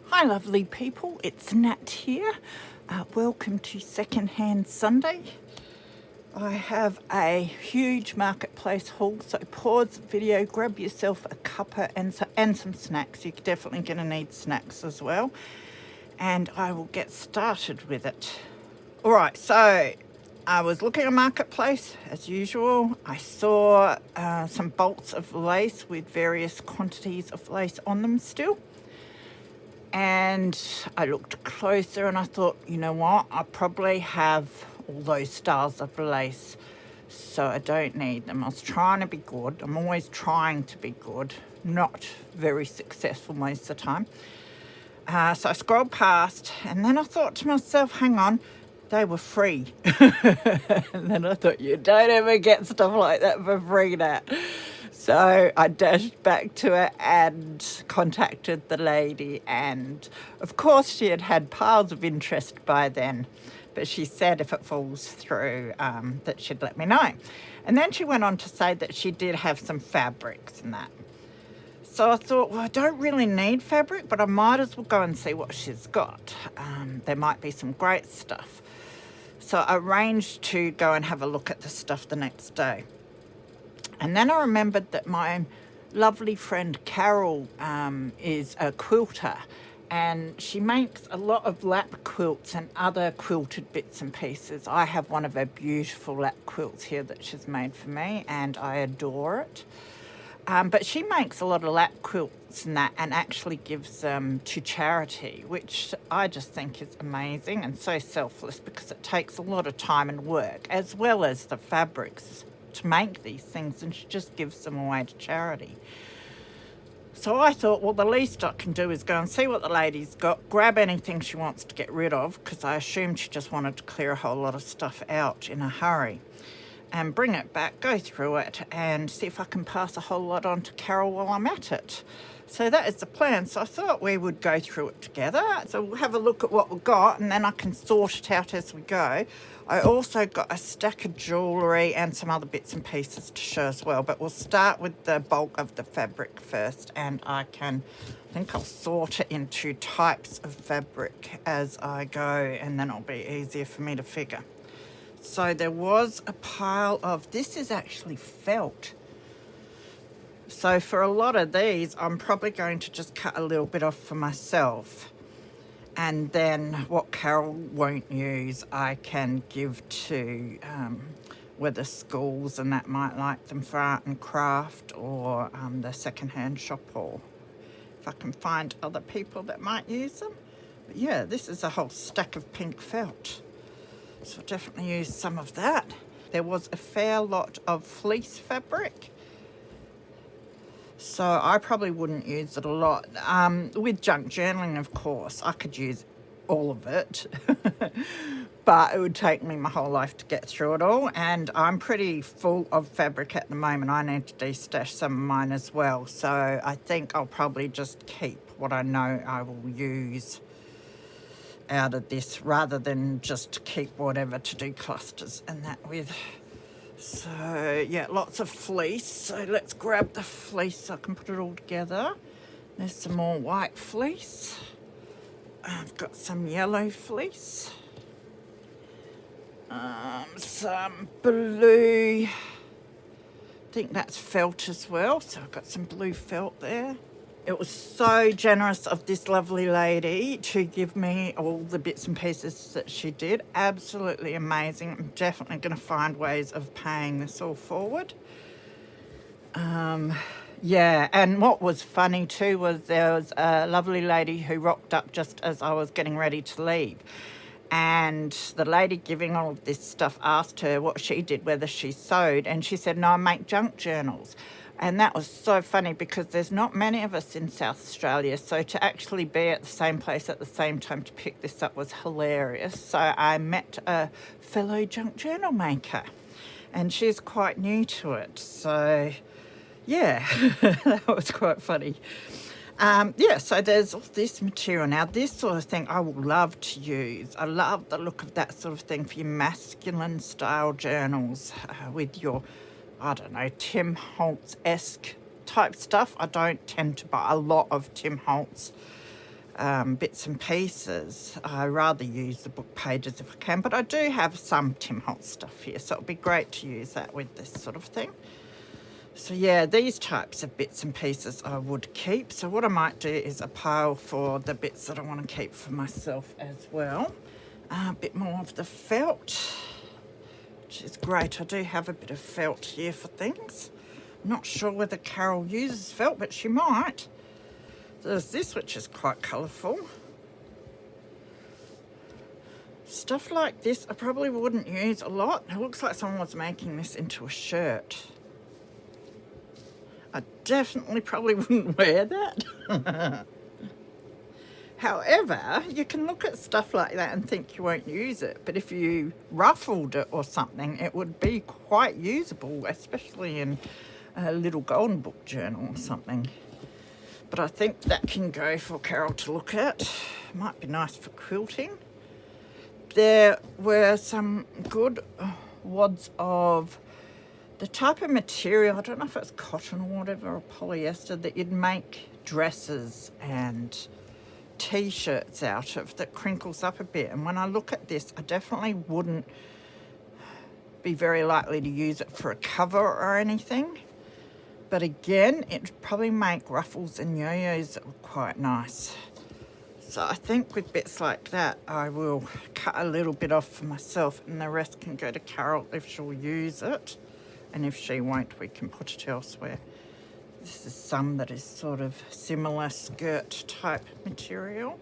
Hi lovely people, it's Nat here. Welcome to Secondhand Sunday. I have a huge marketplace haul, so pause the video, grab yourself a cuppa and some snacks. You're definitely going to need snacks as well. And I will get started with it. Alright, so I was looking at marketplace as usual. I saw some bolts of lace with various quantities of lace on them still. And I looked closer and I thought, you know what, I probably have all those styles of lace, so I don't need them. I was trying to be good. I'm always trying to be good, not very successful most of the time. So I scrolled past and then I thought to myself, hang on, they were free. And then I thought, you don't ever get stuff like that for free, Nat. So I dashed back to her and contacted the lady, and of course she had had piles of interest by then, but she said if it falls through that she'd let me know. And then she went on to say that she did have some fabrics and that. So I thought, well, I don't really need fabric, but I might as well go and see what she's got. There might be some great stuff. So I arranged to go and have a look at the stuff the next day. And then I remembered that my lovely friend Carol is a quilter, and she makes a lot of lap quilts and other quilted bits and pieces. I have one of her beautiful lap quilts here that she's made for me, and I adore it. But she makes a lot of lap quilts and that, and actually gives them to charity, which I just think is amazing and so selfless, because it takes a lot of time and work, as well as the fabrics, to make these things, and she just gives them away to charity. So I thought, well, the least I can do is go and see what the lady's got, grab anything she wants to get rid of, because I assumed she just wanted to clear a whole lot of stuff out in a hurry, and bring it back, go through it, and see if I can pass a whole lot on to Carol while I'm at it. So that is the plan. So I thought we would go through it together. So we'll have a look at what we've got, and then I can sort it out as we go. I also got a stack of jewellery and some other bits and pieces to show as well, but we'll start with the bulk of the fabric first, and I think I'll sort it into types of fabric as I go, and then it'll be easier for me to figure. So there was a pile of, this is actually felt. So for a lot of these, I'm probably going to just cut a little bit off for myself. And then what Carol won't use, I can give to whether schools and that might like them for art and craft, or the secondhand shop, or if I can find other people that might use them. But yeah, this is a whole stack of pink felt. So I'll definitely use some of that. There was a fair lot of fleece fabric, so I probably wouldn't use it a lot. With junk journaling, of course, I could use all of it, but it would take me my whole life to get through it all, and I'm pretty full of fabric at the moment. I need to destash some of mine as well, so I think I'll probably just keep what I know I will use out of this, rather than just keep whatever to do clusters and that with. So yeah, lots of fleece. So let's grab the fleece so I can put it all together. There's some more white fleece. I've got some yellow fleece. Some blue. I think that's felt as well. So I've got some blue felt there. It was so generous of this lovely lady to give me all the bits and pieces that she did. Absolutely amazing. I'm definitely going to find ways of paying this all forward. Yeah, and what was funny too was there was a lovely lady who rocked up just as I was getting ready to leave. And the lady giving all of this stuff asked her what she did, whether she sewed, and she said, no, I make junk journals. And that was so funny, because there's not many of us in South Australia, so to actually be at the same place at the same time to pick this up was hilarious. So I met a fellow junk journal maker, and she's quite new to it. So yeah, that was quite funny. Yeah, so there's all this material. Now, this sort of thing I would love to use. I love the look of that sort of thing for your masculine style journals with your, I don't know, Tim Holtz-esque type stuff. I don't tend to buy a lot of Tim Holtz bits and pieces. I rather use the book pages if I can, but I do have some Tim Holtz stuff here, so it'll be great to use that with this sort of thing. So yeah, these types of bits and pieces I would keep. So what I might do is a pile for the bits that I want to keep for myself as well. A bit more of the felt, which is great. I do have a bit of felt here for things. Not sure whether Carol uses felt, but she might. There's this, which is quite colourful. Stuff like this I probably wouldn't use a lot. It looks like someone was making this into a shirt. I definitely probably wouldn't wear that. However, you can look at stuff like that and think you won't use it, but if you ruffled it or something, it would be quite usable, especially in a little golden book journal or something. But I think that can go for Carol to look at. Might be nice for quilting. There were some good wads of the type of material, I don't know if it's cotton or whatever, or polyester, that you'd make dresses and t-shirts out of that crinkles up a bit. And when I look at this, I definitely wouldn't be very likely to use it for a cover or anything. But again, it'd probably make ruffles and yo-yos that were quite nice. So I think with bits like that, I will cut a little bit off for myself and the rest can go to Carol if she'll use it. And if she won't, we can put it elsewhere. This is some that is sort of similar skirt type material.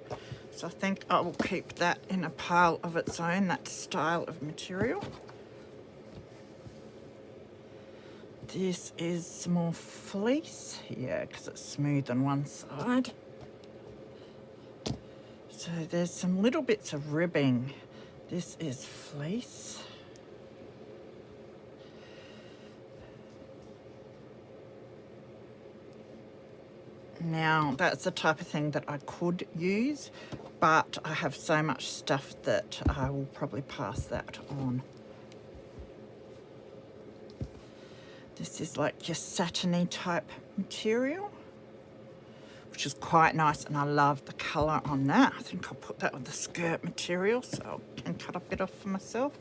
So I think I will keep that in a pile of its own, that style of material. This is more fleece, yeah, because it's smooth on one side. So there's some little bits of ribbing. This is fleece. Now, that's the type of thing that I could use, but I have so much stuff that I will probably pass that on. This is like your satiny type material, which is quite nice, and I love the colour on that. I think I'll put that with the skirt material, so I can cut a bit off for myself.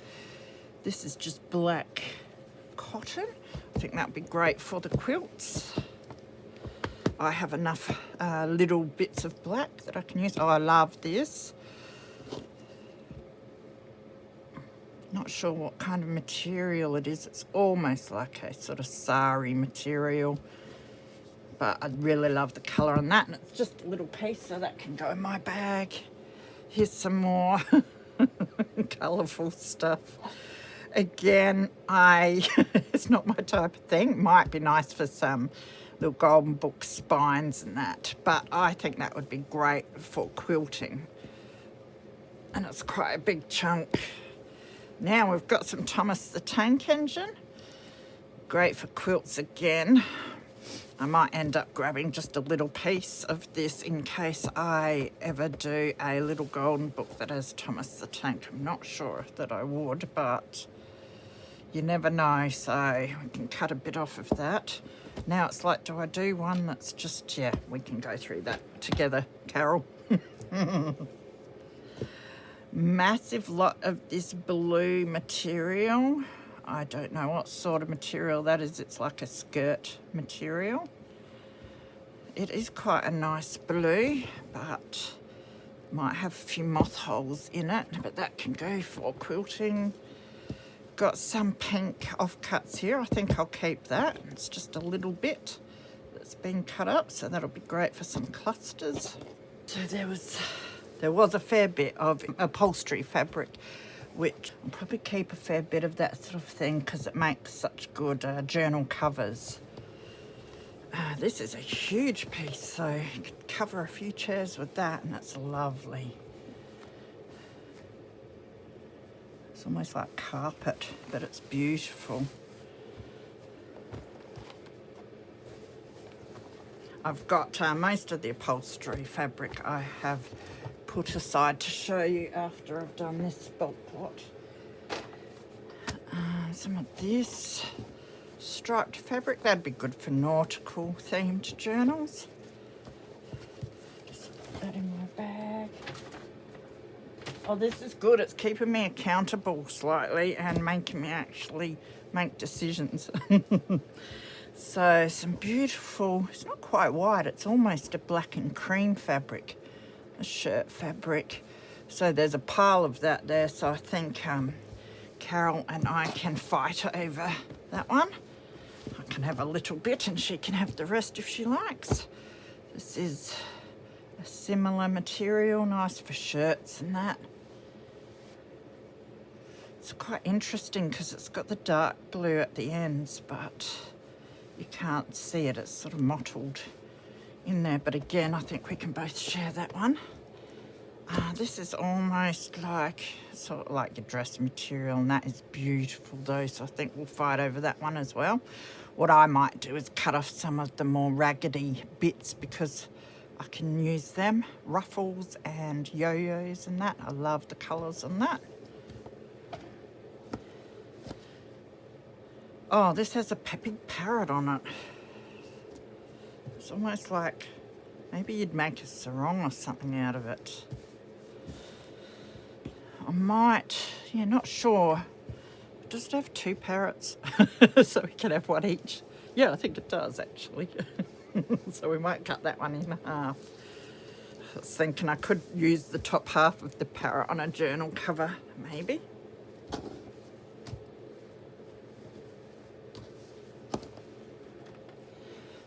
This is just black cotton. I think that would be great for the quilts. I have enough little bits of black that I can use. Oh, I love this. Not sure what kind of material it is. It's almost like a sort of sari material. But I really love the colour on that. And it's just a little piece, so that can go in my bag. Here's some more colourful stuff. Again, it's not my type of thing. Might be nice for some little golden book spines and that, but I think that would be great for quilting. And it's quite a big chunk. Now we've got some Thomas the Tank Engine. Great for quilts again. I might end up grabbing just a little piece of this in case I ever do a little golden book that has Thomas the Tank. I'm not sure that I would, but you never know, so we can cut a bit off of that. Now it's like, do I do one that's just, yeah, we can go through that together, Carol. Massive lot of this blue material. I don't know what sort of material that is. It's like a skirt material. It is quite a nice blue, but might have a few moth holes in it, but that can go for quilting. Got some pink offcuts here. I think I'll keep that. It's just a little bit that's been cut up, so that'll be great for some clusters. So there was a fair bit of upholstery fabric, which I'll probably keep a fair bit of that sort of thing because it makes such good journal covers. This is a huge piece, so you could cover a few chairs with that, and that's lovely. It's almost like carpet, but it's beautiful. I've got most of the upholstery fabric I have put aside to show you after I've done this bulk plot. Some of this striped fabric, that'd be good for nautical themed journals. Just put that in my bag. Oh, this is good. It's keeping me accountable slightly and making me actually make decisions. So some beautiful, it's not quite white, it's almost a black and cream fabric, a shirt fabric. So there's a pile of that there, so I think Carol and I can fight over that one. I can have a little bit and she can have the rest if she likes. This is a similar material, nice for shirts and that. It's quite interesting because it's got the dark blue at the ends, but you can't see it. It's sort of mottled in there. But again, I think we can both share that one. This is almost like sort of like your dress material, and that is beautiful though. So I think we'll fight over that one as well. What I might do is cut off some of the more raggedy bits because I can use them. Ruffles and yo-yos and that. I love the colours on that. Oh, this has a big parrot on it. It's almost like maybe you'd make a sarong or something out of it. I might, yeah, not sure. Does it have two parrots? So we can have one each? Yeah, I think it does actually. So we might cut that one in half. I was thinking I could use the top half of the parrot on a journal cover, maybe.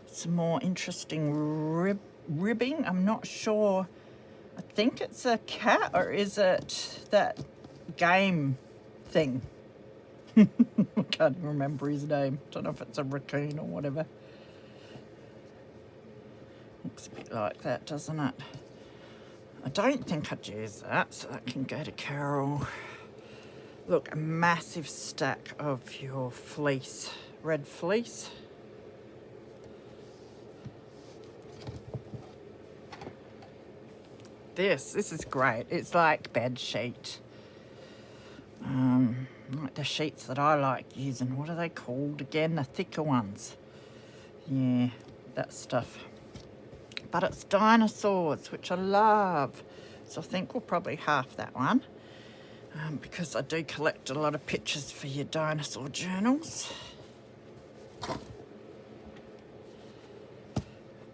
Some more interesting ribbing. I'm not sure. I think it's a cat, or is it that game thing? I can't even remember his name. Don't know if it's a raccoon or whatever. Looks a bit like that, doesn't it? I don't think I'd use that, so that can go to Carol. Look, a massive stack of your fleece, red fleece. This is great. It's like bed sheet. Like the sheets that I like using. What are they called again? The thicker ones. Yeah, that stuff. But it's dinosaurs, which I love. So I think we'll probably half that one. Because I do collect a lot of pictures for your dinosaur journals.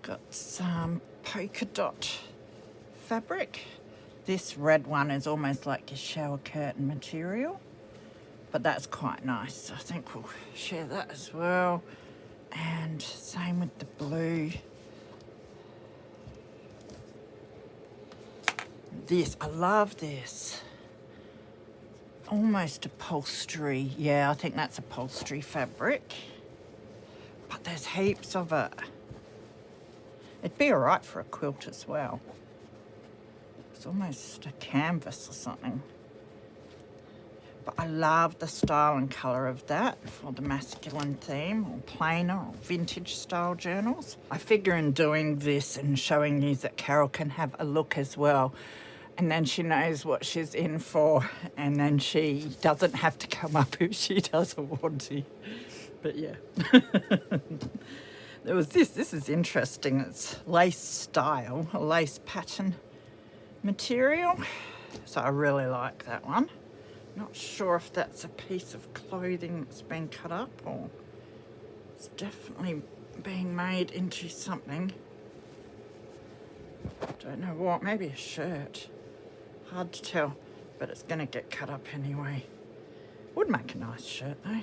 Got some polka dot fabric. This red one is almost like a shower curtain material, but that's quite nice. So I think we'll share that as well. And same with the blue. This, I love this. Almost upholstery. Yeah, I think that's upholstery fabric. But there's heaps of it. It'd be all right for a quilt as well. It's almost a canvas or something. But I love the style and colour of that for the masculine theme, or plainer or vintage style journals. I figure in doing this and showing you that Carol can have a look as well, and then she knows what she's in for, and then she doesn't have to come up if she doesn't want to. But yeah. There was this is interesting. It's lace style, a lace pattern material. So I really like that one. Not sure if that's a piece of clothing that's been cut up, or it's definitely being made into something. Don't know what, maybe a shirt. Hard to tell, but it's going to get cut up anyway. Would make a nice shirt though.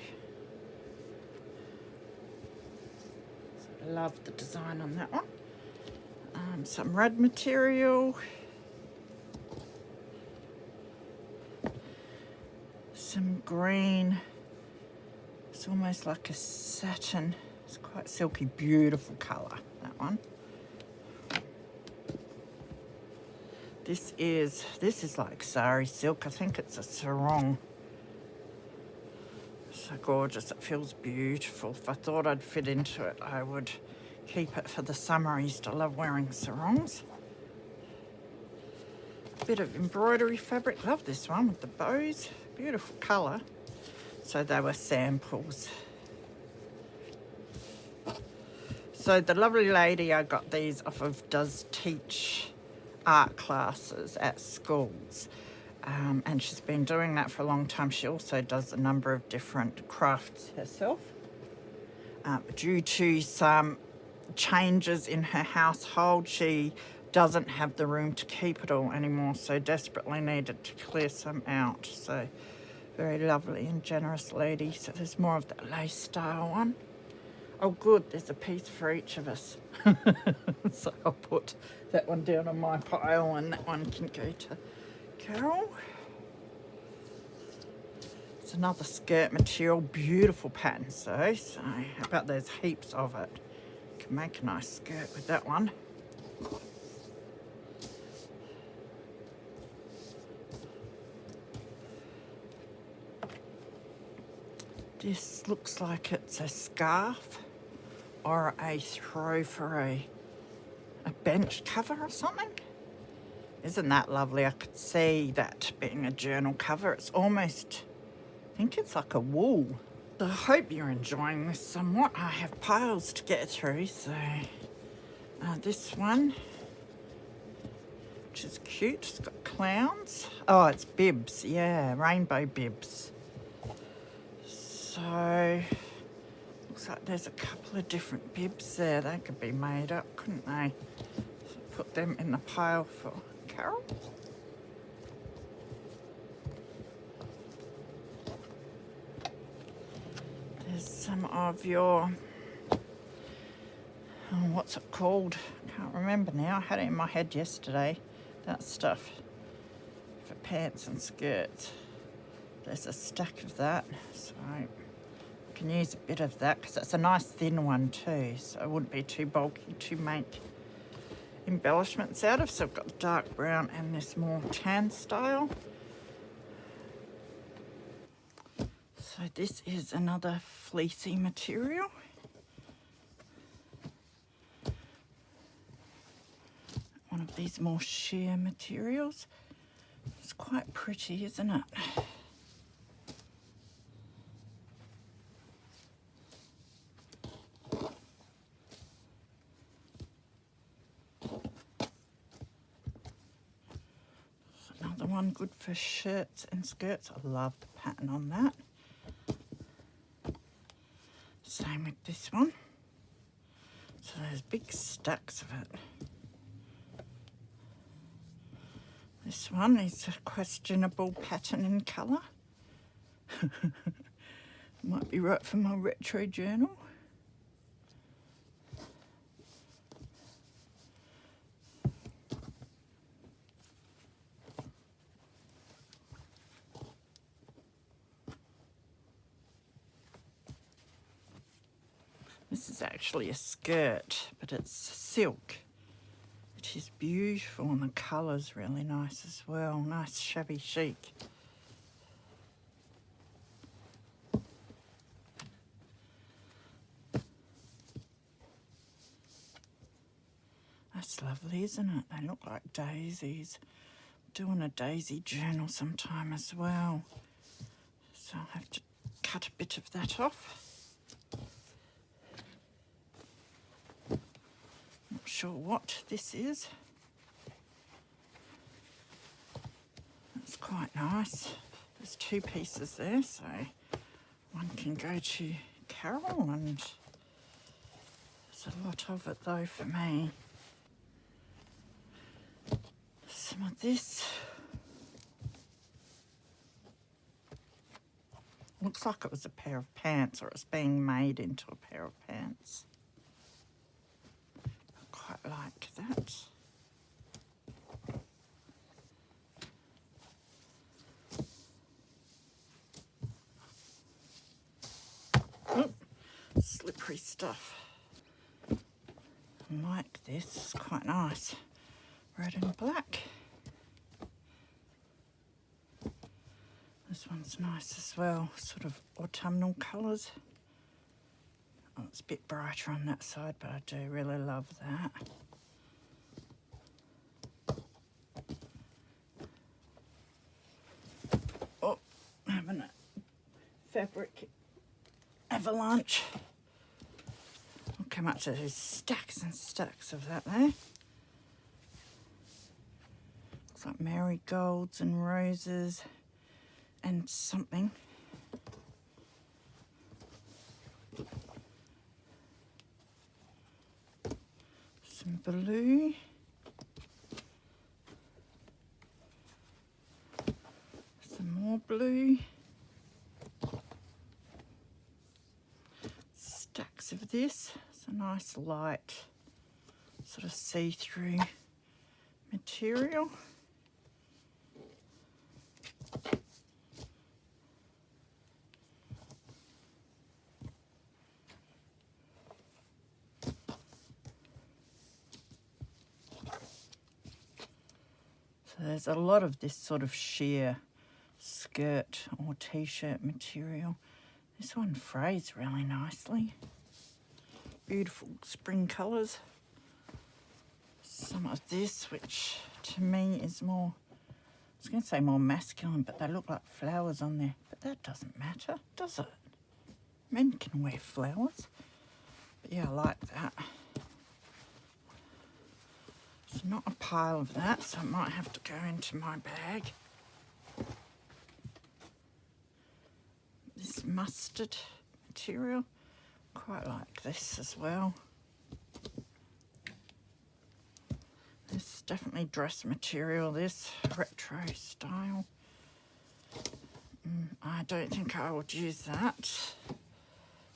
So I love the design on that one. Some red material. Some green. It's almost like a satin. It's quite silky, beautiful colour, that one. This is like sari silk. I think it's a sarong. So gorgeous. It feels beautiful. If I thought I'd fit into it, I would keep it for the summer. I used to love wearing sarongs. A bit of embroidery fabric. Love this one with the bows. Beautiful colour. So they were samples. So the lovely lady I got these off of does teach art classes at schools. and she's been doing that for a long time. She also does a number of different crafts herself. Due to some changes in her household, she doesn't have the room to keep it all anymore, so desperately needed to clear some out. So very lovely and generous lady. So there's more of that lace style one. Oh good, there's a piece for each of us. So I'll put that one down on my pile and that one can go to Carol. It's another skirt material, beautiful patterns though, so how about there's heaps of it. Can make a nice skirt with that one. This looks like it's a scarf or a throw for a bench cover or something. Isn't that lovely? I could see that being a journal cover. It's almost, I think it's like a wool. So I hope you're enjoying this somewhat. I have piles to get through, so this one, which is cute, it's got clowns. Oh, it's bibs, yeah, rainbow bibs. So looks like there's a couple of different bibs there. They could be made up, couldn't they? So put them in the pile for Carol. There's some of your, oh, what's it called? I can't remember now. I had it in my head yesterday. That stuff for pants and skirts. There's a stack of that, so I can use a bit of that because it's a nice thin one too, so it wouldn't be too bulky to make embellishments out of. So I've got the dark brown and this more tan style. So this is another fleecy material. One of these more sheer materials. It's quite pretty, isn't it? Another one good for shirts and skirts. I love the pattern on that. Same with this one. So there's big stacks of it. This one is a questionable pattern and colour. Might be right for my retro journal. This is actually a skirt, but it's silk. It is beautiful and the colour's really nice as well. Nice shabby chic. That's lovely, isn't it? They look like daisies. I'm doing a daisy journal sometime as well. So I'll have to cut a bit of that off. Not sure what this is. That's quite nice. There's two pieces there, so one can go to Carol, and there's a lot of it though for me. Some of this. Looks like it was a pair of pants, or it's being made into a pair of pants. Quite like that. Oh, slippery stuff. I like this, it's quite nice. Red and black. This one's nice as well, sort of autumnal colours. Oh, it's a bit brighter on that side, but I do really love that. Oh, having a fabric avalanche. I'll come up to those stacks and stacks of that there. Looks like marigolds and roses and something. Some blue. Some more blue. Stacks of this. It's a nice light, sort of see-through material. So there's a lot of this sort of sheer skirt or t-shirt material. This one frays really nicely. Beautiful spring colours. Some of this, which to me is more, I was going to say more masculine, but they look like flowers on there. But that doesn't matter, does it? Men can wear flowers. But yeah, I like that. It's not a pile of that, so it might have to go into my bag. This mustard material, quite like this as well. This is definitely dress material, this retro style. I don't think I would use that.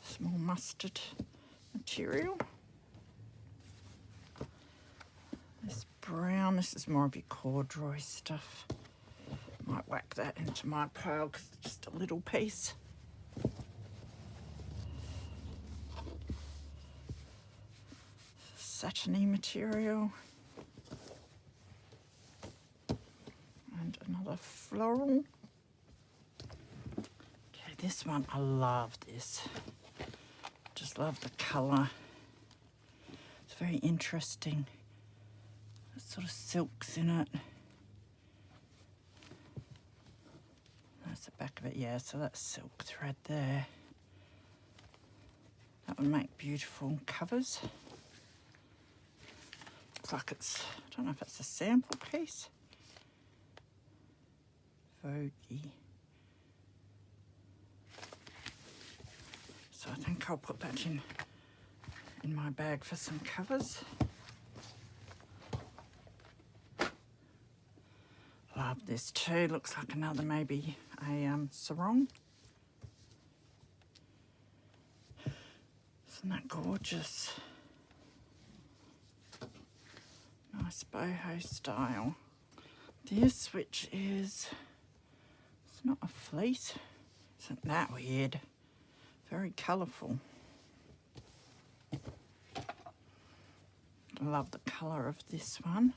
Small mustard material. This brown, this is more of your corduroy stuff. Might whack that into my pile because it's just a little piece. Satiny material. And another floral. Okay, this one, I love this. Just love the colour. It's very interesting. There's sort of silks in it. That's the back of it, yeah, so that's silk thread there. That would make beautiful covers. Looks like it's, I don't know if it's a sample piece. Voguey. So I think I'll put that in my bag for some covers. Love this too. Looks like another maybe a sarong. Isn't that gorgeous? Nice boho style. This, which is, it's not a fleece. Isn't that weird? Very colourful. I love the colour of this one.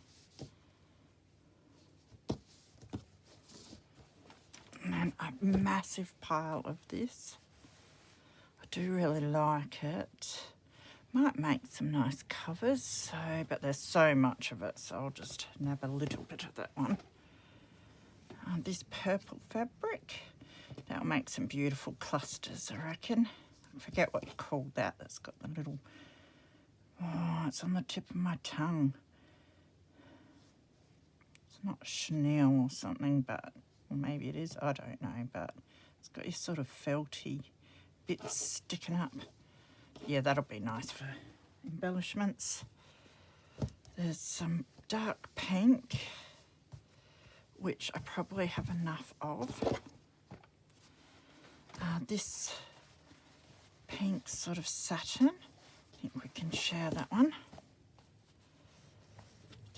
And a massive pile of this. I do really like it. Might make some nice covers, so, but there's so much of it, so I'll just nab a little bit of that one. This purple fabric, that'll make some beautiful clusters, I reckon. I forget what you call that. That's got the little, oh, it's on the tip of my tongue. It's not chenille or something, but, or maybe it is, I don't know, but it's got these sort of felty bits sticking up. Yeah, that'll be nice for embellishments. There's some dark pink, which I probably have enough of. This pink sort of satin, I think we can share that one.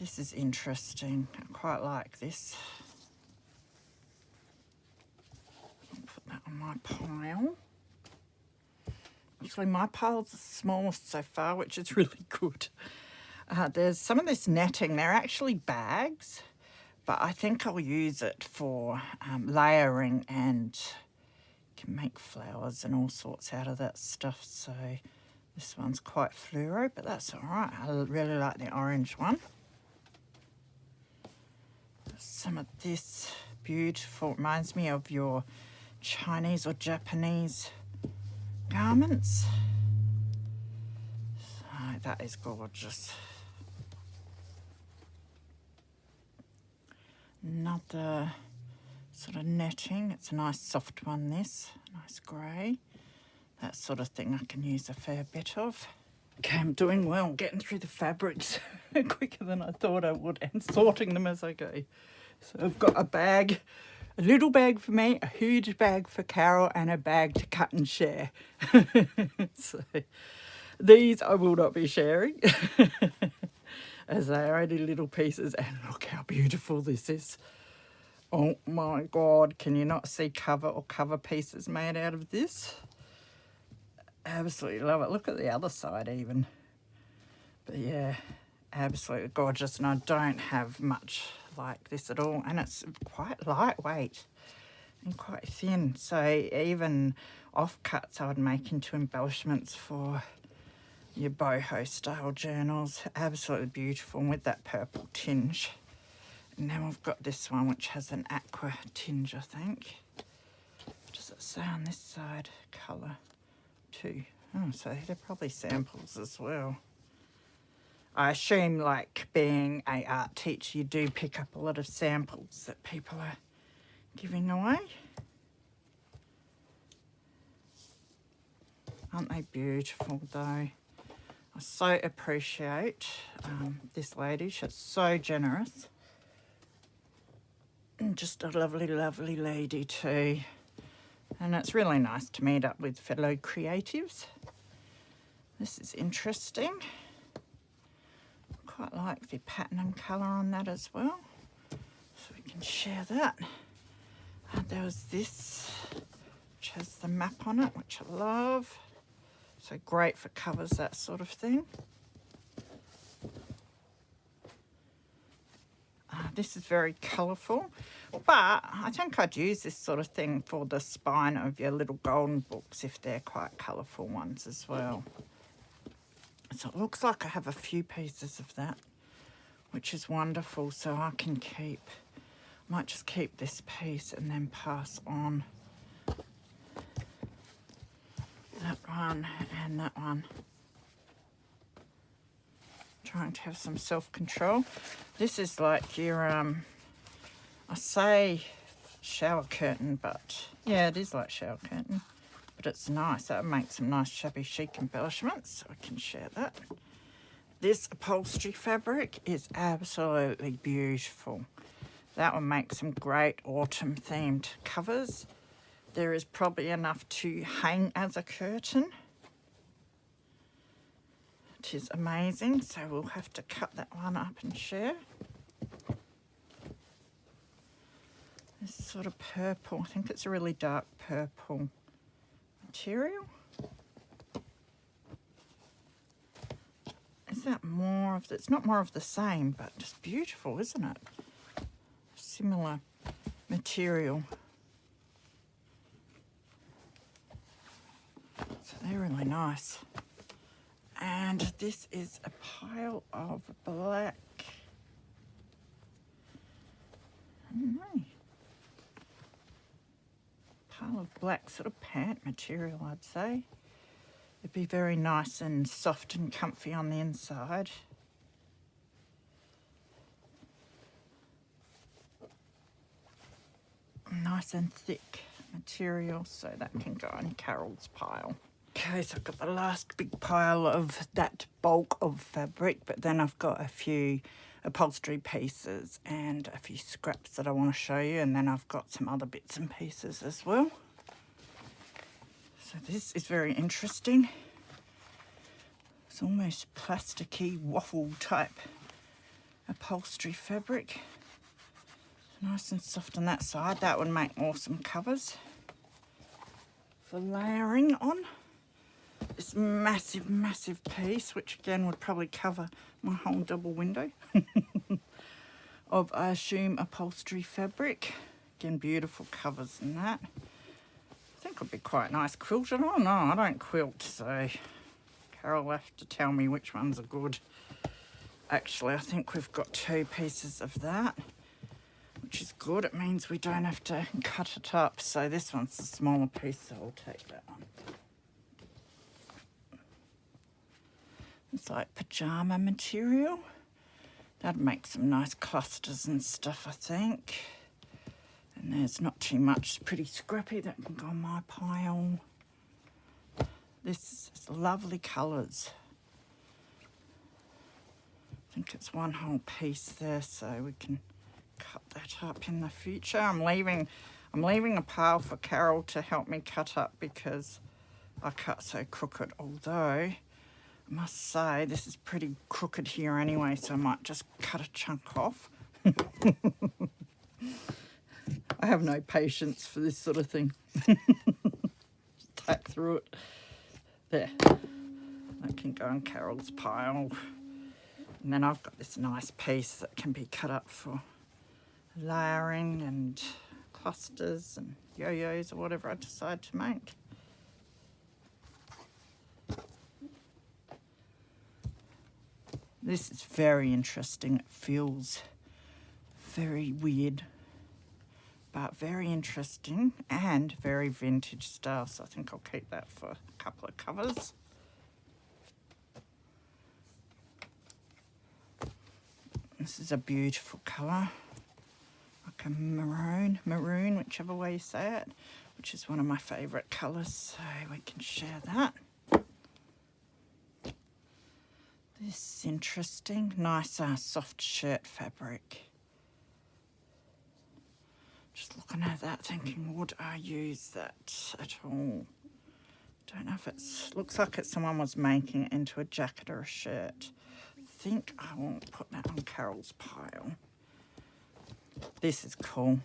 This is interesting, I quite like this. I'll put that on my pile. Actually, my pile's the smallest so far, which is really good. There's some of this netting. They're actually bags, but I think I'll use it for layering, and can make flowers and all sorts out of that stuff. So this one's quite fluoro, but that's all right. I really like the orange one. Some of this beautiful, reminds me of your Chinese or Japanese garments. So that is gorgeous. Another sort of netting. It's a nice soft one, this. Nice grey. That sort of thing I can use a fair bit of. Okay, I'm doing well, getting through the fabrics quicker than I thought I would and sorting them as I go. So I've got a bag, a little bag for me, a huge bag for Carol, and a bag to cut and share. So these I will not be sharing as they are only little pieces. And look how beautiful this is. Oh my God, can you not see cover or cover pieces made out of this? Absolutely love it. Look at the other side even. But yeah, absolutely gorgeous. And I don't have much like this at all. And it's quite lightweight and quite thin. So even offcuts I would make into embellishments for your boho style journals. Absolutely beautiful, and with that purple tinge. And then we've got this one which has an aqua tinge, I think. What does it say on this side? Colour. Too. Oh, so they're probably samples as well. I assume, like being a art teacher, you do pick up a lot of samples that people are giving away. Aren't they beautiful though? I so appreciate this lady. She's so generous. And just a lovely, lovely lady too. And it's really nice to meet up with fellow creatives. This is interesting. Quite like the pattern and colour on that as well. So we can share that. And there was this, which has the map on it, which I love. So great for covers, that sort of thing. This is very colourful, but I think I'd use this sort of thing for the spine of your little golden books if they're quite colourful ones as well. So it looks like I have a few pieces of that, which is wonderful. So I can keep, might just keep this piece and then pass on that one and that one. Trying to have some self-control. This is like your, I say shower curtain, but yeah, it is like shower curtain, but it's nice. That would make some nice shabby chic embellishments, so I can share that. This upholstery fabric is absolutely beautiful. That will make some great autumn themed covers. There is probably enough to hang as a curtain. It is amazing, so we'll have to cut that one up and share. This sort of purple, I think it's a really dark purple material. Is that more of the, it's not more of the same, but just beautiful, isn't it? Similar material. So they're really nice. And this is a pile of black. I don't know. Pile of black sort of pant material, I'd say. It'd be very nice and soft and comfy on the inside. Nice and thick material, so that can go in Carol's pile. Okay, so I've got the last big pile of that bulk of fabric, but then I've got a few upholstery pieces and a few scraps that I want to show you, and then I've got some other bits and pieces as well. So this is very interesting. It's almost plasticky waffle type upholstery fabric. It's nice and soft on that side. That would make awesome covers for layering on. This massive, massive piece, which again would probably cover my whole double window of, I assume, upholstery fabric. Again, beautiful covers and that. I think would be quite nice quilted. Oh no, I don't quilt, so Carol will have to tell me which ones are good. Actually, I think we've got 2 pieces of that, which is good. It means we don't have to cut it up. So this one's a smaller piece, so I'll take that one. It's like pyjama material. That'd make some nice clusters and stuff, I think. And there's not too much pretty scrappy that can go on my pile. This is lovely colours. I think it's one whole piece there, so we can cut that up in the future. I'm leaving a pile for Carol to help me cut up because I cut so crooked, although I must say this is pretty crooked here anyway, so I might just cut a chunk off. I have no patience for this sort of thing. Just tack through it. There. That can go in Carol's pile. And then I've got this nice piece that can be cut up for layering and clusters and yo-yos or whatever I decide to make. This is very interesting. It feels very weird, but very interesting and very vintage style. So I think I'll keep that for a couple of covers. This is a beautiful colour, like a maroon, whichever way you say it, which is one of my favourite colours, so we can share that. This is interesting, nice soft shirt fabric. Just looking at that thinking, would I use that at all? Don't know if looks like someone was making it into a jacket or a shirt. I think I won't put that on Carol's pile. This is cool.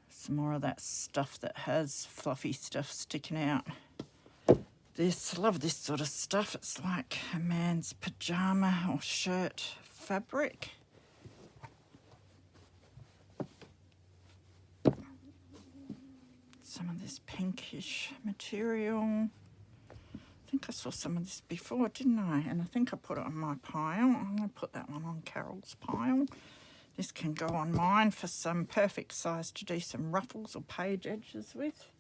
Some more of that stuff that has fluffy stuff sticking out. Love this sort of stuff. It's like a man's pajama or shirt fabric. Some of this pinkish material. I think I saw some of this before, didn't I? And I think I put it on my pile. I'm going to put that one on Carol's pile. This can go on mine for some perfect size to do some ruffles or page edges with.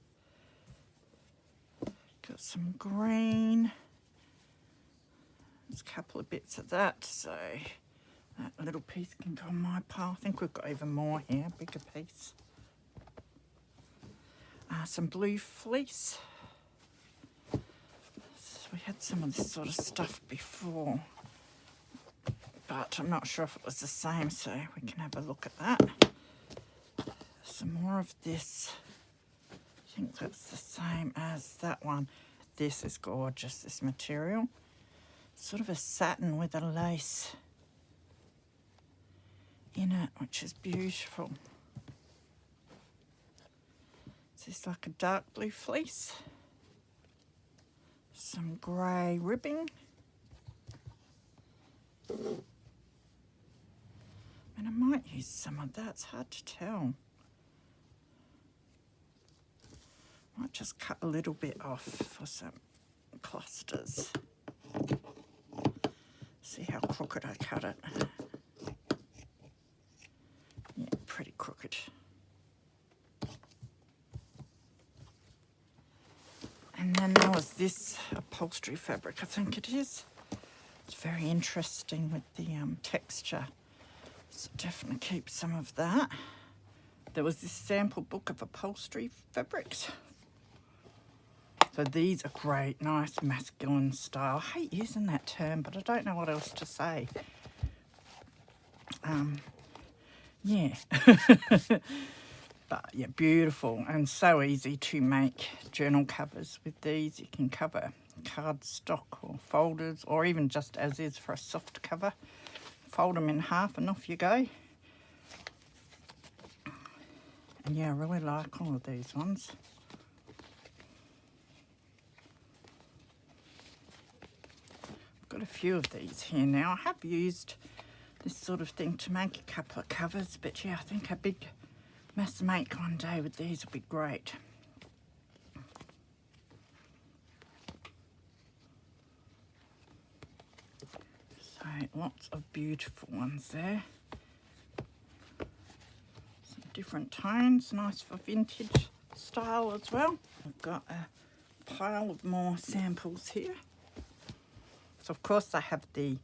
Got some green. There's a couple of bits of that, so that little piece can go on my pile. I think we've got even more here, bigger piece. Some blue fleece. We had some of this sort of stuff before, but I'm not sure if it was the same, so we can have a look at that. Some more of this. I think that's the same as that one. This is gorgeous, this material. Sort of a satin with a lace in it, which is beautiful. This is like a dark blue fleece. Some grey ribbing. And I might use some of that, it's hard to tell. Might just cut a little bit off for some clusters. See how crooked I cut it. Yeah, pretty crooked. And then there was this upholstery fabric, I think it is. It's very interesting with the texture. So definitely keep some of that. There was this sample book of upholstery fabrics. So these are great, nice masculine style. I hate using that term, but I don't know what else to say. Yeah. But yeah, beautiful and so easy to make journal covers with these. You can cover cardstock or folders, or even just as is for a soft cover. Fold them in half and off you go. And yeah, I really like all of these ones. I've got a few of these here now. I have used this sort of thing to make a couple of covers, but yeah, I think a big mass make one day with these would be great. So lots of beautiful ones there. Some different tones, nice for vintage style as well. I've got a pile of more samples here. So of course I have the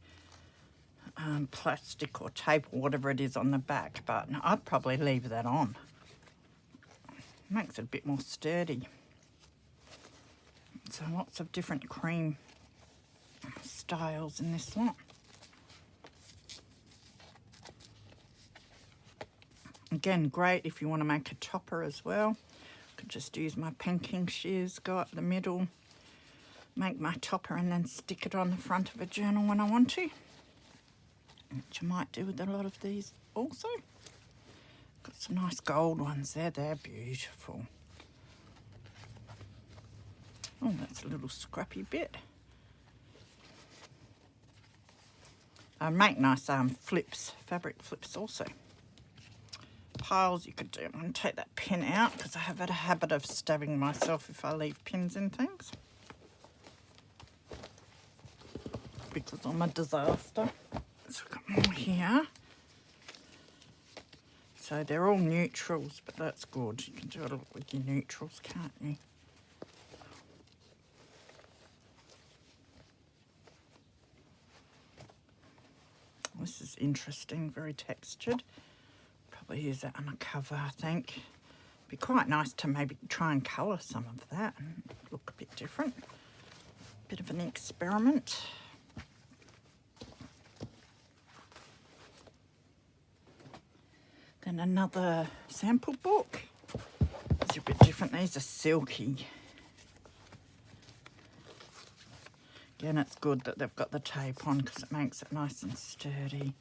plastic or tape or whatever it is on the back, but I'd probably leave that on. Makes it a bit more sturdy. So lots of different cream styles in this lot. Again, great if you want to make a topper as well. Could just use my pinking shears, go up the middle, make my topper and then stick it on the front of a journal when I want to, which I might do with a lot of these also. Got some nice gold ones there, they're beautiful. Oh, that's a little scrappy bit. I make nice flips, fabric flips also. Piles you could do. I'm going to take that pin out because I have a habit of stabbing myself if I leave pins in things. Because I'm a disaster. So I've got more here. So they're all neutrals, but that's good. You can do it with your neutrals, can't you? This is interesting, very textured. Probably use that on a cover, I think. Be quite nice to maybe try and colour some of that and look a bit different. Bit of an experiment. Then another sample book. These are a bit different. These are silky. Again, it's good that they've got the tape on because it makes it nice and sturdy.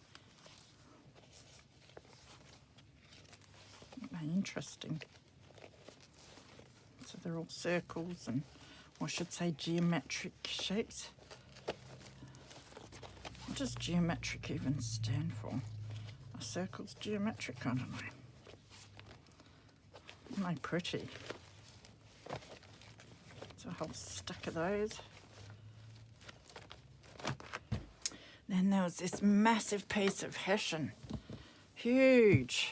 Interesting. So they're all circles and, or I should say, geometric shapes. What does geometric even stand for? Are circles geometric? I don't know. Aren't they pretty? There's a whole stack of those. Then there was this massive piece of hessian. Huge.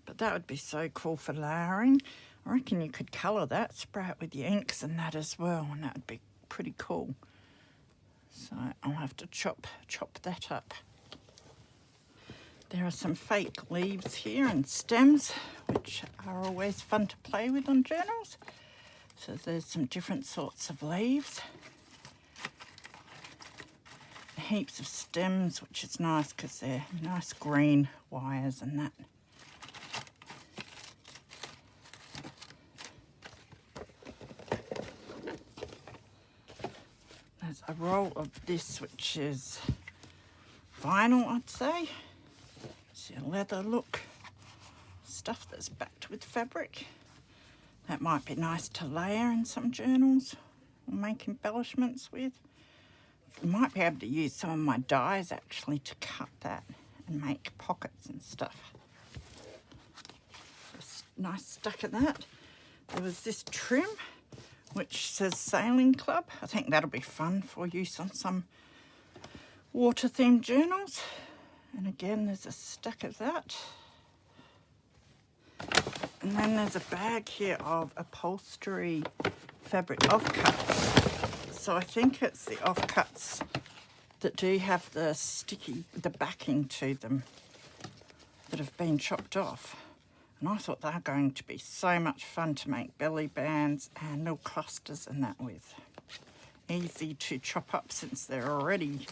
But that would be so cool for layering. I reckon you could colour that, spray it with your inks and that as well, and that would be pretty cool. So I'll have to chop that up. There are some fake leaves here and stems, which are always fun to play with on journals. So there's some different sorts of leaves. Heaps of stems, which is nice because they're nice green wires and that. There's a roll of this, which is vinyl, I'd say. See a leather look. Stuff that's backed with fabric. That might be nice to layer in some journals or make embellishments with. I might be able to use some of my dies actually to cut that and make pockets and stuff. A nice stack of that. There was this trim which says Sailing Club. I think that'll be fun for use on some water themed journals. And again, there's a stack of that. And then there's a bag here of upholstery fabric offcuts. So I think it's the offcuts that do have the the backing to them that have been chopped off. And I thought they were going to be so much fun to make belly bands and little clusters and that with. Easy to chop up since they're already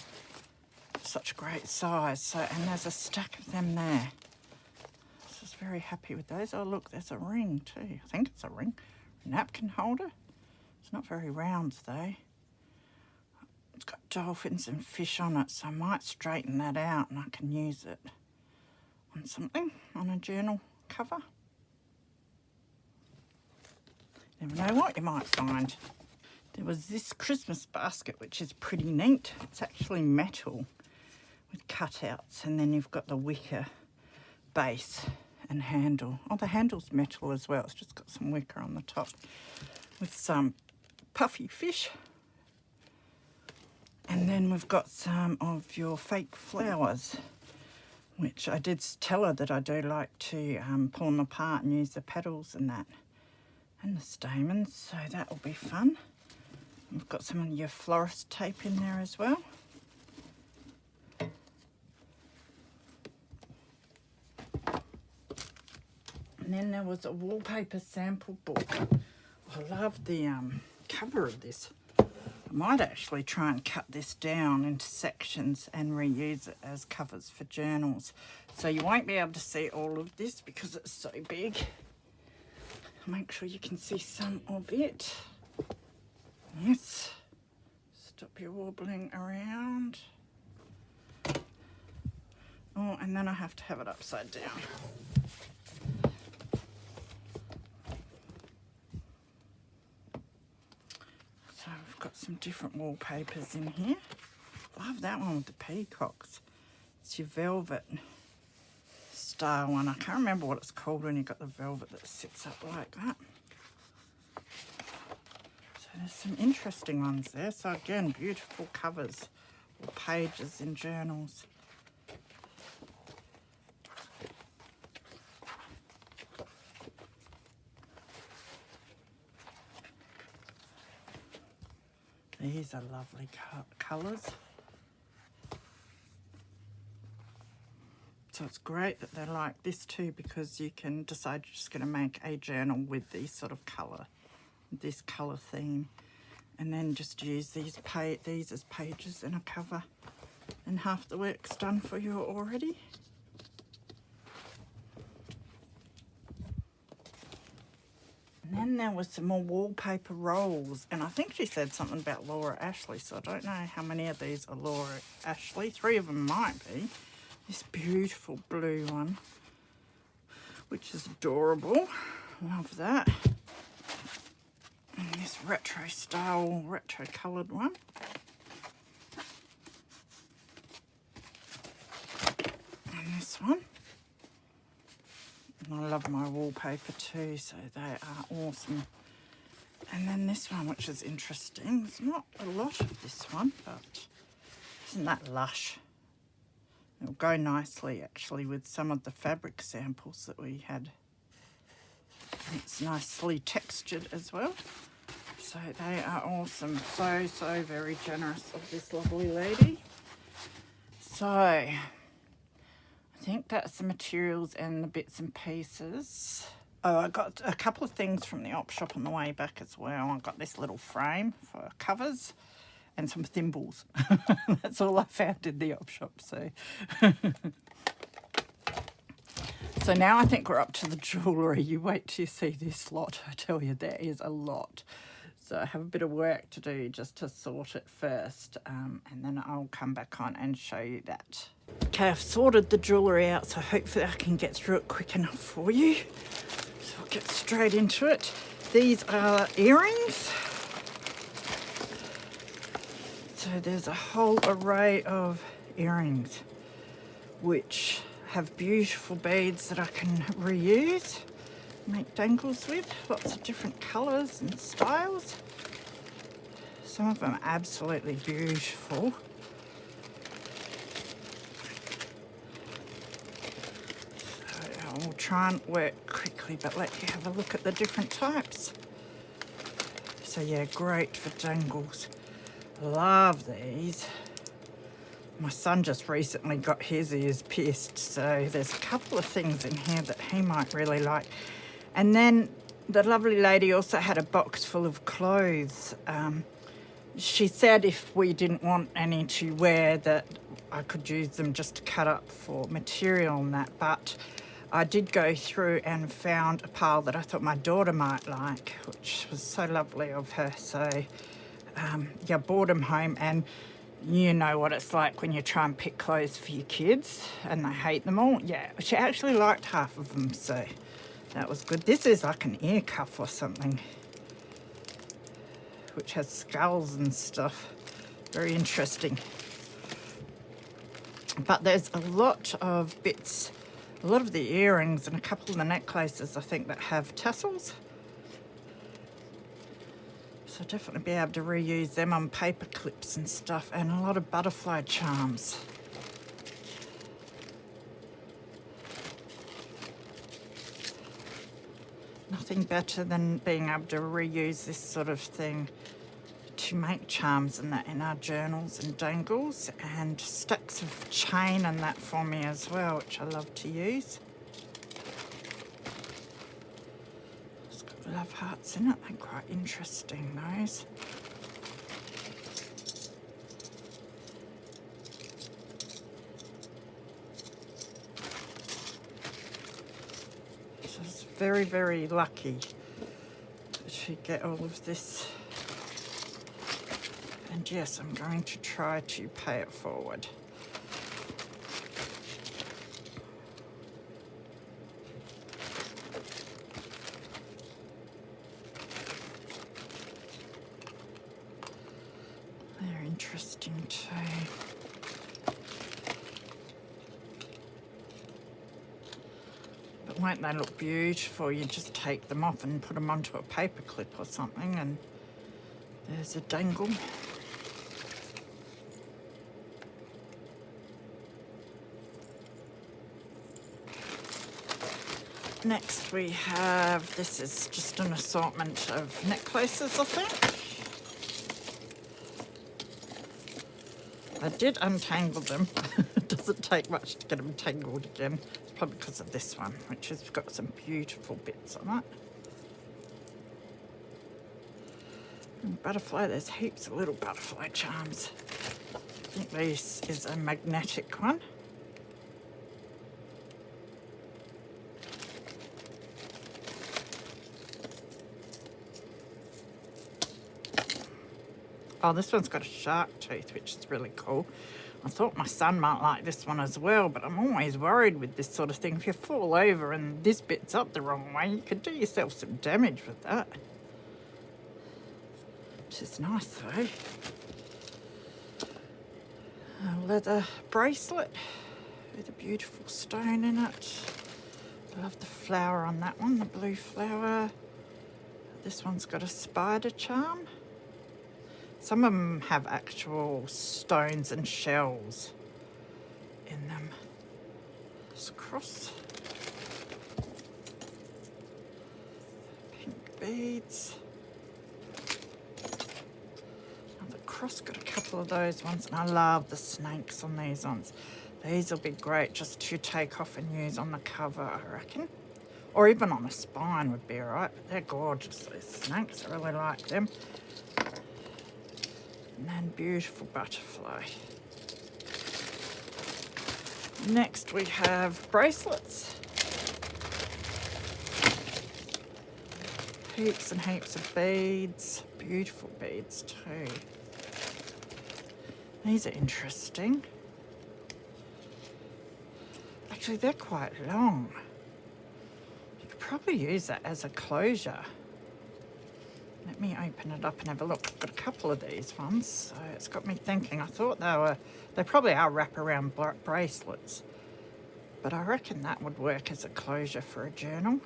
such great size. So, and there's a stack of them there. I was very happy with those. Oh look, there's a ring too. I think it's a ring. A napkin holder. It's not very round though. It's got dolphins and fish on it, so I might straighten that out and I can use it on something, on a journal cover. Never know what you might find. There was this Christmas basket, which is pretty neat. It's actually metal with cutouts, and then you've got the wicker base and handle. Oh, the handle's metal as well. It's just got some wicker on the top with some puffy fish. And then we've got some of your fake flowers, which I did tell her that I do like to pull them apart and use the petals and that, and the stamens, so that will be fun. We've got some of your florist tape in there as well. And then there was a wallpaper sample book. I love the cover of this. I might actually try and cut this down into sections and reuse it as covers for journals. So you won't be able to see all of this because it's so big. Make sure you can see some of it. Yes. Stop your wobbling around. Oh, and then I have to have it upside down. So we've got some different wallpapers in here. Love that one with the peacocks. It's your velvet style one. I can't remember what it's called when you've got the velvet that sits up like that. So there's some interesting ones there. So again, beautiful covers or pages in journals. These are lovely colours. So it's great that they're like this too, because you can decide you're just going to make a journal with these sort of colour, this colour theme, and then just use these as pages in a cover, and half the work's done for you already. And then there was some more wallpaper rolls, and I think she said something about Laura Ashley, so I don't know how many of these are Laura Ashley. 3 of them might be. This beautiful blue one, which is adorable. Love that. And this retro style, retro coloured one. And this one. And I love my wallpaper too, so they are awesome. And then this one, which is interesting. There's not a lot of this one, but isn't that lush? It'll go nicely actually with some of the fabric samples that we had. And it's nicely textured as well. So they are awesome. So very generous of this lovely lady. So I think that's the materials and the bits and pieces. Oh, I got a couple of things from the op shop on the way back as well. I got this little frame for covers and some thimbles. That's all I found in the op shop. So so now I think we're up to the jewellery. You wait till you see this lot. I tell you, there is a lot. So I have a bit of work to do just to sort it first, and then I'll come back on and show you that. Okay, I've sorted the jewellery out, so hopefully I can get through it quick enough for you. So we'll get straight into it. These are earrings. So there's a whole array of earrings which have beautiful beads that I can reuse, make dangles with, lots of different colours and styles. Some of them are absolutely beautiful. So I will try and work quickly, but let you have a look at the different types. So yeah, great for dangles. Love these. My son just recently got his ears pierced, so there's a couple of things in here that he might really like. And then the lovely lady also had a box full of clothes. She said if we didn't want any to wear, that I could use them just to cut up for material and that, but I did go through and found a pile that I thought my daughter might like, which was so lovely of her. So yeah, brought them home, and you know what it's like when you try and pick clothes for your kids and they hate them all. Yeah, she actually liked half of them, so that was good. This is like an ear cuff or something, which has skulls and stuff. Very interesting. But there's a lot of bits, a lot of the earrings and a couple of the necklaces, I think, that have tassels. So definitely be able to reuse them on paper clips and stuff, and a lot of butterfly charms. Nothing better than being able to reuse this sort of thing to make charms and that in our journals and dangles, and stacks of chain and that for me as well, which I love to use. It's got love hearts in it. They're quite interesting, those. So it's very, very lucky to get all of this. And yes, I'm going to try to pay it forward. They're interesting too. But won't they look beautiful? You just take them off and put them onto a paper clip or something, and there's a dangle. Next we have, this is just an assortment of necklaces, I think. I did untangle them. It doesn't take much to get them tangled again. It's probably because of this one, which has got some beautiful bits on it. And butterfly, there's heaps of little butterfly charms. I think this is a magnetic one. Oh, this one's got a shark tooth, which is really cool. I thought my son might like this one as well, but I'm always worried with this sort of thing. If you fall over and this bit's up the wrong way, you could do yourself some damage with that. Which is nice though. A leather bracelet with a beautiful stone in it. I love the flower on that one, the blue flower. This one's got a spider charm. Some of them have actual stones and shells in them. There's a cross. Pink beads. Another cross, got a couple of those ones, and I love the snakes on these ones. These will be great just to take off and use on the cover, I reckon. Or even on a spine would be alright, but they're gorgeous, these snakes. I really like them. And then beautiful butterfly. Next we have bracelets. Heaps and heaps of beads. Beautiful beads too. These are interesting. Actually, they're quite long. You could probably use that as a closure. Let me open it up and have a look. I've got a couple of these ones, so it's got me thinking. I thought they probably are wraparound bracelets, but I reckon that would work as a closure for a journal.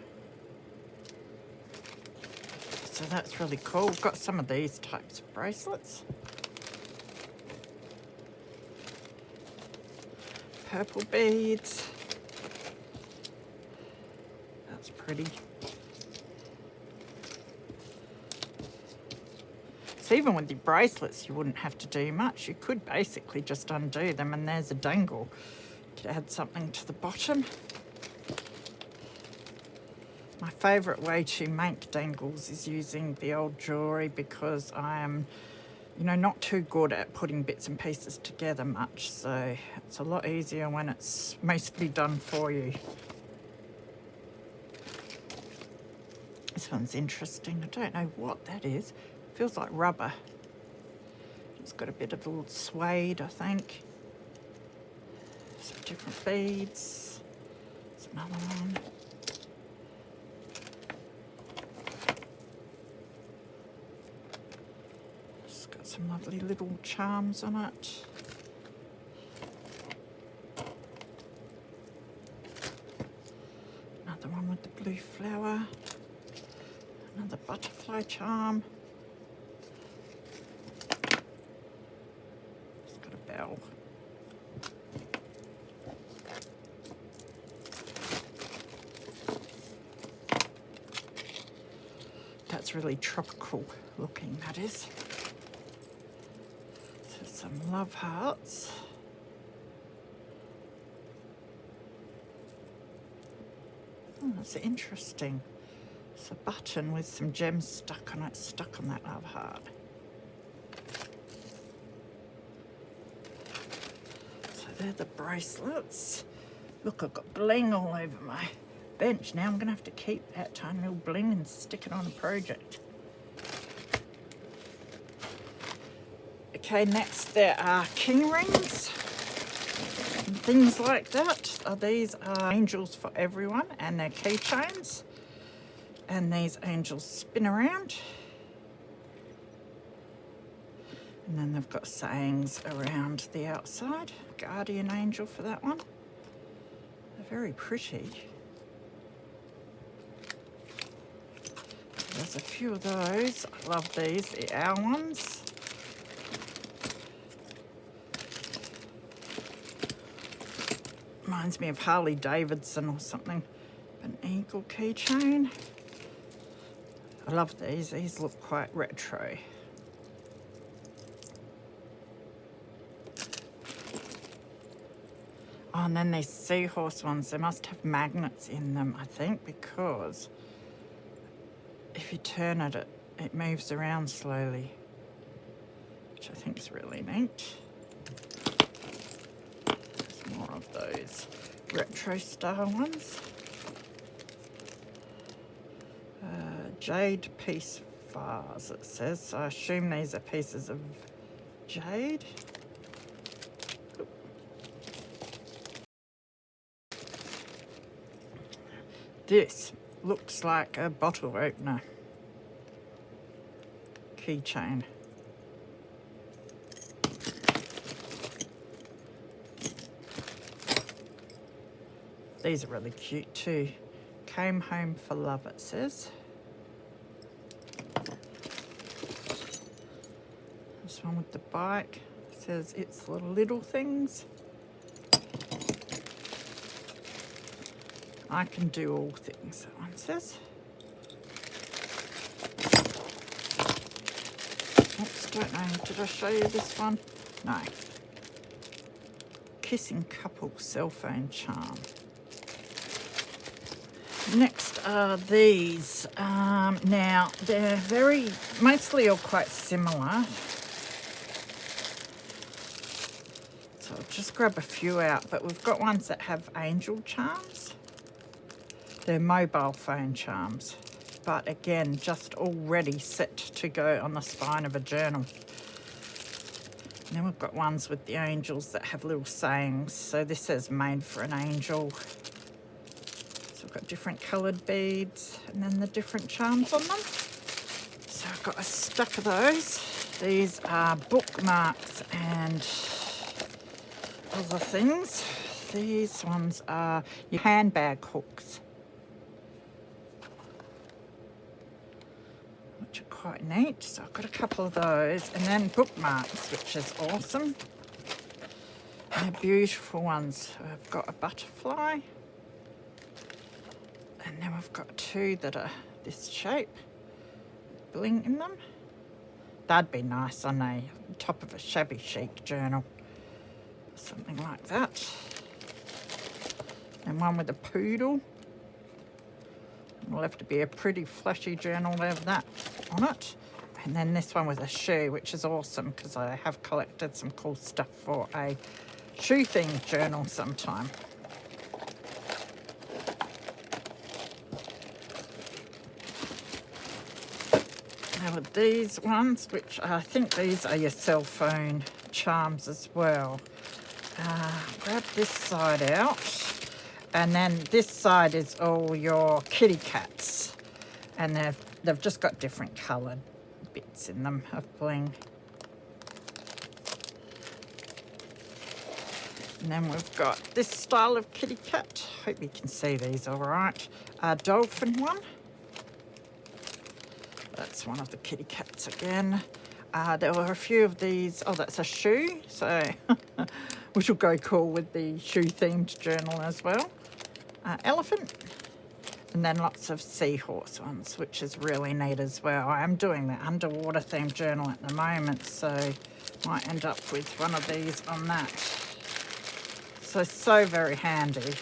So that's really cool. We've got some of these types of bracelets. Purple beads. That's pretty. So even with the bracelets, you wouldn't have to do much. You could basically just undo them, and there's a dangle. You could add something to the bottom. My favourite way to make dangles is using the old jewellery, because I am, you know, not too good at putting bits and pieces together much. So it's a lot easier when it's mostly done for you. This one's interesting. I don't know what that is. Feels like rubber. It's got a bit of a little suede, I think. Some different beads. There's another one. It's got some lovely little charms on it. Another one with the blue flower. Another butterfly charm. Bell. That's really tropical looking, that is. some love hearts. Oh, that's interesting. It's a button with some gems stuck on it, stuck on that love heart. So they're the bracelets. Look, I've got bling all over my bench. Now I'm going to have to keep that tiny little bling and stick it on a project. Okay, next there are king rings and things like that. These are angels for everyone, and they're keychains. And these angels spin around. And then they've got sayings around the outside. Guardian angel for that one. They're very pretty. There's a few of those. I love these, the owl ones. Reminds me of Harley Davidson or something. An eagle keychain. I love these. These look quite retro. Oh, and then these seahorse ones. They must have magnets in them, I think, because if you turn it, it moves around slowly, which I think is really neat. There's more of those retro style ones. Jade piece vase, it says. So I assume these are pieces of jade. This looks like a bottle opener keychain. These are really cute too. Came home for love, it says. This one with the bike says it's the little things. I can do all things, that one says. Oops, don't know. Did I show you this one? No. Kissing couple cell phone charm. Next are these. Now, they're mostly all quite similar. So I'll just grab a few out, but we've got ones that have angel charms. They're mobile phone charms, but again, just already set to go on the spine of a journal. And then we've got ones with the angels that have little sayings. So this says made for an angel. So we've got different coloured beads and then the different charms on them. So I've got a stack of those. These are bookmarks and other things. These ones are your handbag hooks, which are quite neat. So I've got a couple of those, and then bookmarks, which is awesome. And they're beautiful ones. So I've got a butterfly, and then we've got two that are this shape, bling in them. That'd be nice on the top of a shabby chic journal, something like that. And one with a poodle. It'll have to be a pretty flashy journal to have that on it. And then this one with a shoe, which is awesome because I have collected some cool stuff for a shoe themed journal sometime. Now with these ones, which I think these are your cell phone charms as well. Grab this side out. And then this side is all your kitty cats. And they've just got different coloured bits in them of bling. And then we've got this style of kitty cat. Hope you can see these all right. A dolphin one. That's one of the kitty cats again. There were a few of these. Oh, that's a shoe. So, which will go cool with the shoe themed journal as well. Elephant, and then lots of seahorse ones, which is really neat as well. I am doing the underwater themed journal at the moment, so Might end up with one of these on that. So very handy.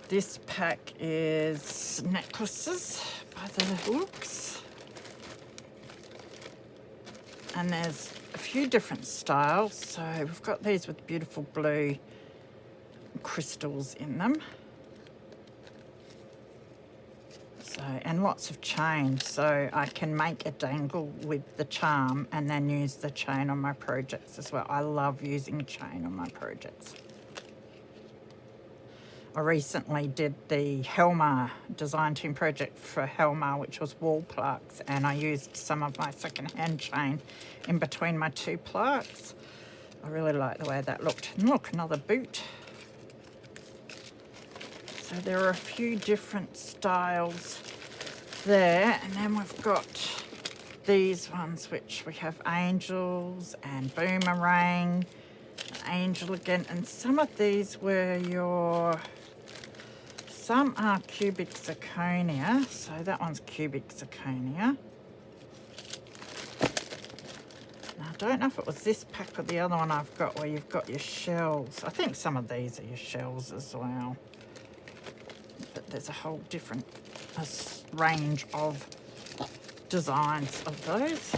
This pack is necklaces by the looks. And there's a few different styles. So we've got these with beautiful blue crystals in them. So, and lots of chain, so I can make a dangle with the charm and then use the chain on my projects as well. I love using chain on my projects. I recently did the Helma design team project for Helma, which was wall plaques, and I used some of my secondhand chain in between my two plaques. I really like the way that looked. And look, another boot. So there are a few different styles there, and then we've got these ones which we have angels and boomerang, angel again, and some of these were some are cubic zirconia, so that one's cubic zirconia. Now I don't know if it was this pack or the other one I've got where you've got your shells. I think some of these are your shells as well. But there's a whole different range of designs of those.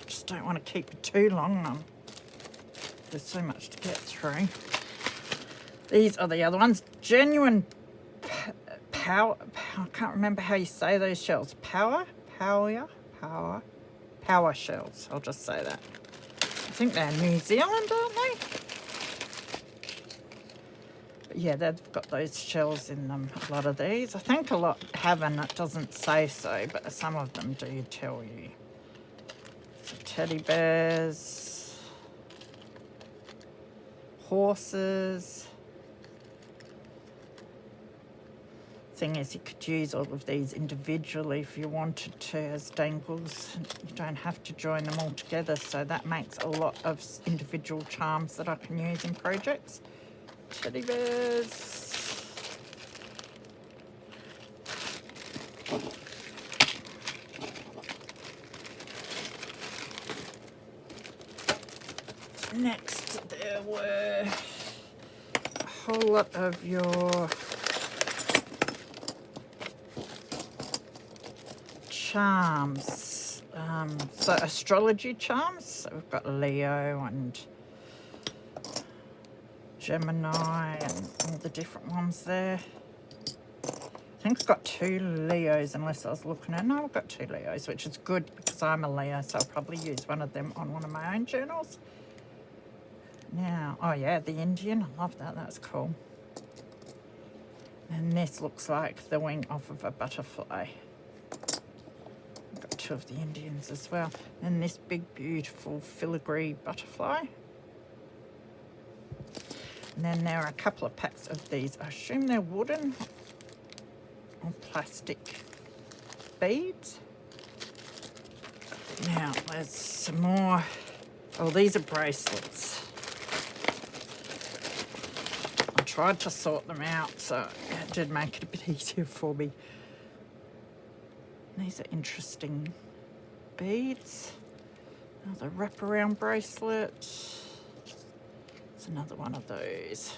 Just don't want to keep it too long. There's so much to get through. These are the other ones. Genuine power. I can't remember how you say those shells. Power shells. I'll just say that. I think they're New Zealand, aren't they? But yeah, they've got those shells in them, a lot of these. I think a lot haven't, it doesn't say so, but some of them do tell you. So teddy bears, horses. Thing is, you could use all of these individually if you wanted to as dangles. You don't have to join them all together, so that makes a lot of individual charms that I can use in projects. Teddy bears. Next, there were a whole lot of your charms, so astrology charms. So we've got Leo and Gemini and all the different ones there. I think it's got 2 Leos, unless I was looking at. No, I've got 2 Leos, which is good because I'm a Leo, so I'll probably use one of them on one of my own journals. Now, oh yeah, the Indian. I love that. That's cool. And this looks like the wing off of a butterfly. Got 2 of the Indians as well. And this big, beautiful filigree butterfly. And then there are a couple of packs of these. I assume they're wooden or plastic beads. Now, there's some more. Oh, these are bracelets. I tried to sort them out, so it did make it a bit easier for me. These are interesting beads. Another wraparound bracelet. It's another one of those.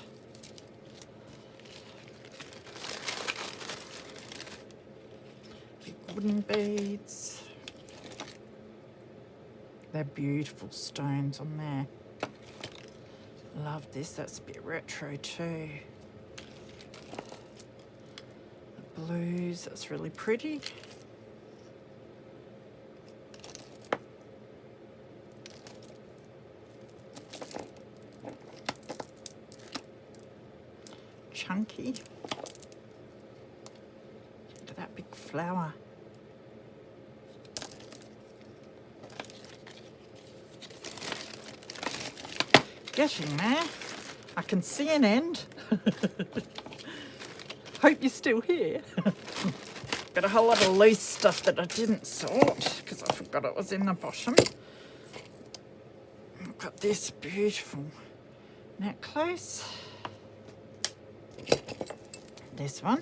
Big wooden beads. They're beautiful stones on there. Love this. That's a bit retro too. The blues. That's really pretty. Chunky. Look at that big flower. Getting there. I can see an end. Hope you're still here. Got a whole lot of loose stuff that I didn't sort because I forgot it was in the bottom. I've got this beautiful necklace. This one.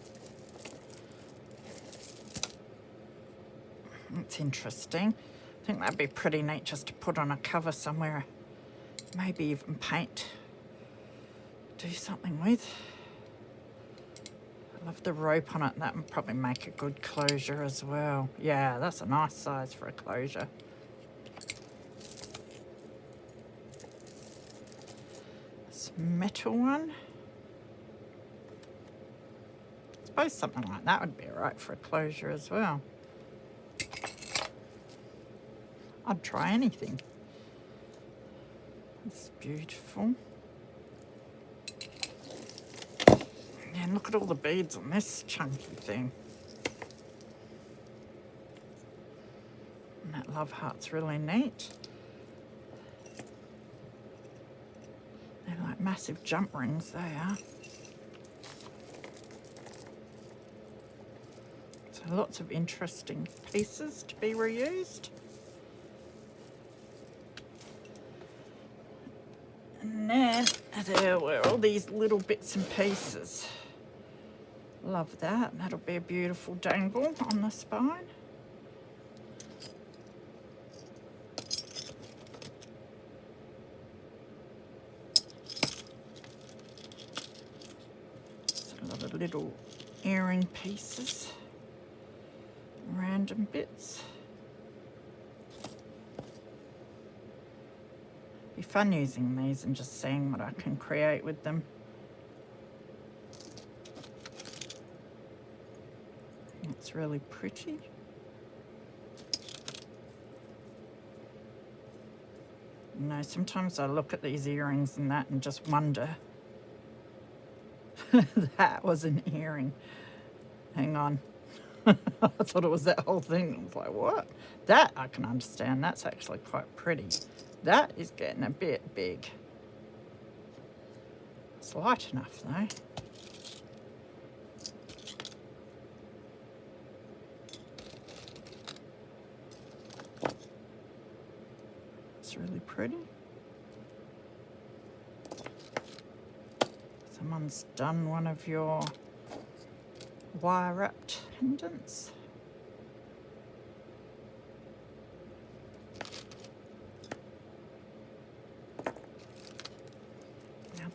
That's interesting. I think that'd be pretty neat just to put on a cover somewhere. Maybe even paint. Do something with. I love the rope on it. That would probably make a good closure as well. Yeah, that's a nice size for a closure. This metal one. I suppose something like that would be alright for a closure as well. I'd try anything. It's beautiful. Yeah, and look at all the beads on this chunky thing. And that love heart's really neat. They're like massive jump rings, they are. So lots of interesting pieces to be reused. And then there were all these little bits and pieces. Love that. That'll be a beautiful dangle on the spine. So a lot of little earring pieces, random bits. Be fun using these and just seeing what I can create with them. It's really pretty. You know, sometimes I look at these earrings and that and just wonder. That was an earring. Hang on. I thought it was that whole thing. I was like, what? That I can understand. That's actually quite pretty. That is getting a bit big. It's light enough though. It's really pretty. Someone's done one of your wire wrapped pendants.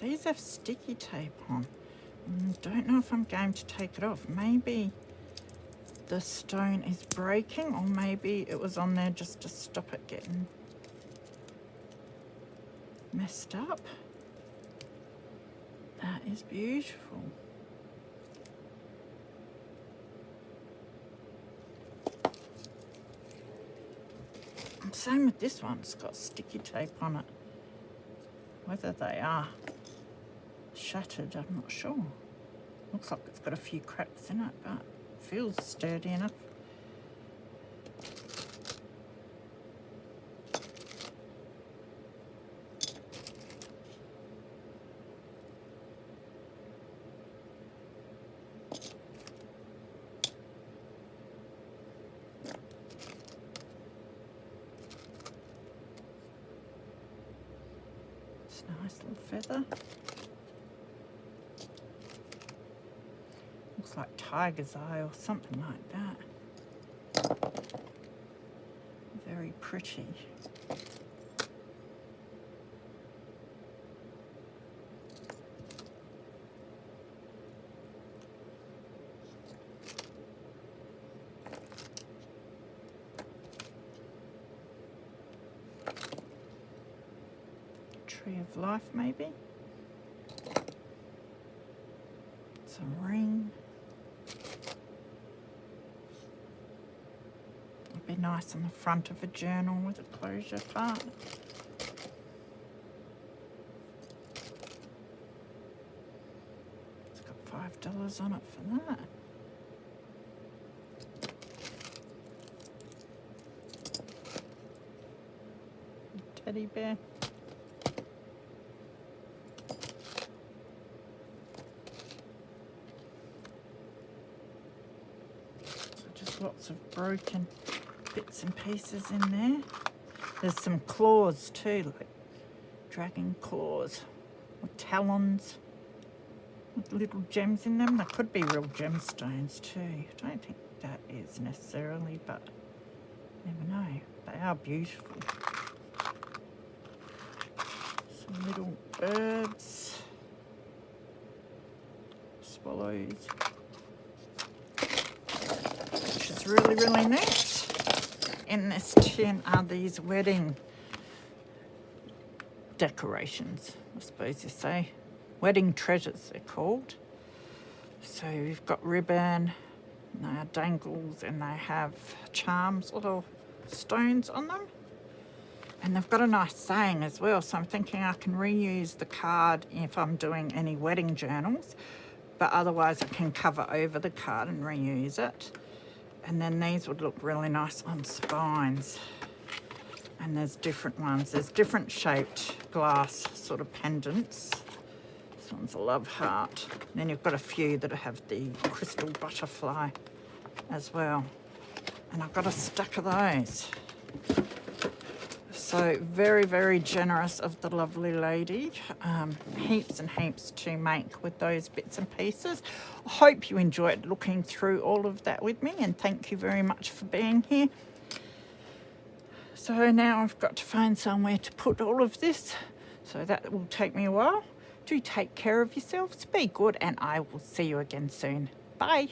These have sticky tape on. Don't know if I'm going to take it off. Maybe the stone is breaking, or maybe it was on there just to stop it getting messed up. That is beautiful. And same with this one. It's got sticky tape on it. Whether they are shattered, I'm not sure. Looks like it's got a few cracks in it, but feels sturdy enough. It's a nice little feather. Looks like tiger's eye or something like that. Very pretty. Tree of life, maybe. It's a ring. It'd be nice on the front of a journal with a closure part. It's got $5 on it for that. Teddy bear. Lots of broken bits and pieces in there. There's some claws too, like dragon claws or talons with little gems in them. They could be real gemstones too. I don't think that is necessarily, but Never know. They are beautiful. Some little birds. Swallows. Which is really, really neat. In this tin are these wedding decorations, I suppose you say. Wedding treasures, they're called. So we've got ribbon, and they are dangles, and they have charms, little stones on them. And they've got a nice saying as well, so I'm thinking I can reuse the card if I'm doing any wedding journals, but otherwise I can cover over the card and reuse it. And then these would look really nice on spines. And there's different ones. There's different shaped glass sort of pendants. This one's a love heart. And then you've got a few that have the crystal butterfly as well. And I've got a stack of those. So very, very generous of the lovely lady. Heaps and heaps to make with those bits and pieces. I hope you enjoyed looking through all of that with me, and thank you very much for being here. So now I've got to find somewhere to put all of this, so that will take me a while. Do take care of yourselves, be good, and I will see you again soon. Bye.